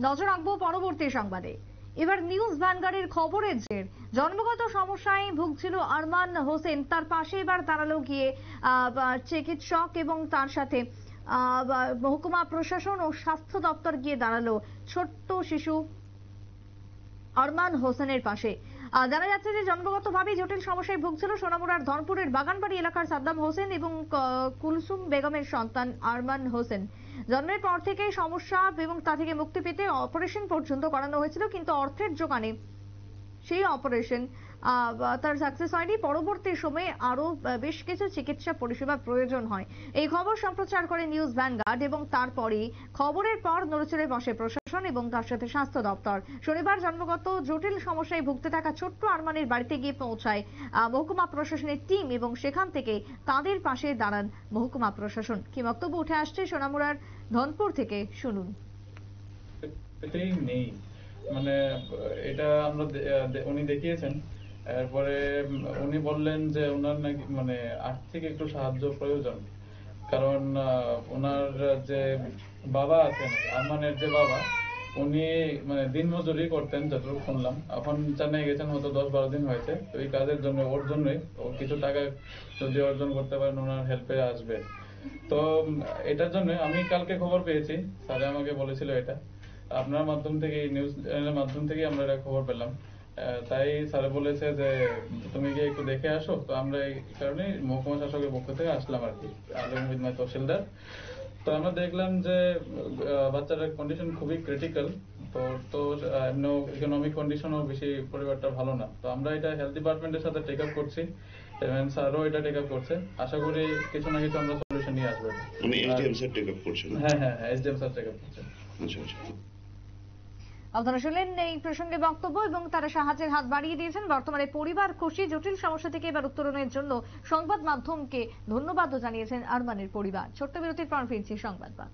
নজর রাখবো পরবর্তী সংবাদে। এবার নিউজ ভ্যানগার্ডের খবরের জের জন্মগত সমস্যায় ভুগছিল আরমান হোসেন, তার পাশে এবার দাঁড়ালো গিয়ে চিকিৎসক এবং তার সাথে মহকুমা প্রশাসন ও স্বাস্থ্য দপ্তর গিয়ে দাঁড়ালো ছোট্ট শিশু আরমান হোসেনের পাশে। জানা যাচ্ছে যে জন্মগতভাবে জটিল সমস্যায় ভুগছিল সোনামুড়ার ধনপুরের বাগানবাড়ি এলাকার সাদ্দাম হোসেন এবং কুলসুম বেগমের সন্তান আরমান হোসেন। জন্মের পর থেকে সমস্যা এবং তা থেকে মুক্তি পেতে অপারেশন পর্যন্ত করানো হয়েছিল, কিন্তু অর্থের জোগানে সেই অপারেশন তার সাকসেস হয়নি। পরবর্তী সময়ে আরো বেশ কিছু চিকিৎসা পরিষেবা প্রয়োজন হয়। এই খবর সম্প্রচার করে নিউজ ভ্যানগার্ড এবং তারপরে খবরের পর নড়েচড়ে বসে প্রশাসন এবং তার সাথে স্বাস্থ্য দপ্তর। শনিবার জন্মগত জটিল সমস্যায় ভুগতে থাকা ছোট্ট আরমানের বাড়িতে গিয়ে পৌঁছায় মহকুমা প্রশাসনের টিম এবং সেখান থেকে তাদের পাশে দাঁড়ান মহকুমা প্রশাসন। কি বক্তব্য উঠে আসছে সোনামুড়ার ধনপুর থেকে, শুনুন। মানে এটা আমরা উনি দেখিয়েছেন, এরপরে উনি বললেন যে ওনার নাকি মানে আর্থিক একটু সাহায্য প্রয়োজন, কারণ ওনার যে বাবা আছেন, আরমানের যে বাবা, উনি মানে দিনমজুরি করতেন যতটুকু শুনলাম। এখন চেন্নাই গেছেন হয়তো 10-12 দিন হয়েছে। তো এই কাজের জন্য ওর জন্যই ও কিছু টাকা যদি অর্জন করতে পারেন ওনার হেল্পে আসবে। তো এটার জন্য আমি কালকে খবর পেয়েছি, স্যার আমাকে বলেছিল এটা আপনার মাধ্যম থেকে, নিউজ চ্যানেলের মাধ্যম থেকে আমরা এটা খবর পেলাম। তাই স্যার বলেছে যে তুমি গিয়ে একটু দেখে আসো। তো আমরা এই কারণে মহকুমা শাসকের পক্ষ থেকে আসলাম আর কি, আলম উইথ তহসিলদার। তো আমরা দেখলাম যে বাচ্চাটার কন্ডিশন খুবই ক্রিটিক্যাল। তো এমনি ইকোনমিক কন্ডিশনও বেশি পরিবারটা ভালো না। তো আমরা এটা হেলথ ডিপার্টমেন্টের সাথে টেক আপ করছি এবং স্যারও এটা টেক আপ করছে। আশা করি কিছু না কিছু আমরা সলিউশন নিয়ে আসবো। মানে এসডিএম স্যার টেক আপ করছেন? হ্যাঁ, এসডিএম স্যার টেক আপ করছেন। আচ্ছা। আপনারা শুনলেন এই প্রসঙ্গে বক্তব্য এবং তারা সাহায্যের হাত বাড়িয়ে দিয়েছেন। বর্তমানে পরিবার খুশি। জটিল সমস্যা থেকে এবার উত্তরণের জন্য সংবাদ মাধ্যমকে ধন্যবাদও জানিয়েছেন আরমানের পরিবার। ছোট্ট বিরতির পর ফিরছি সংবাদবাদ।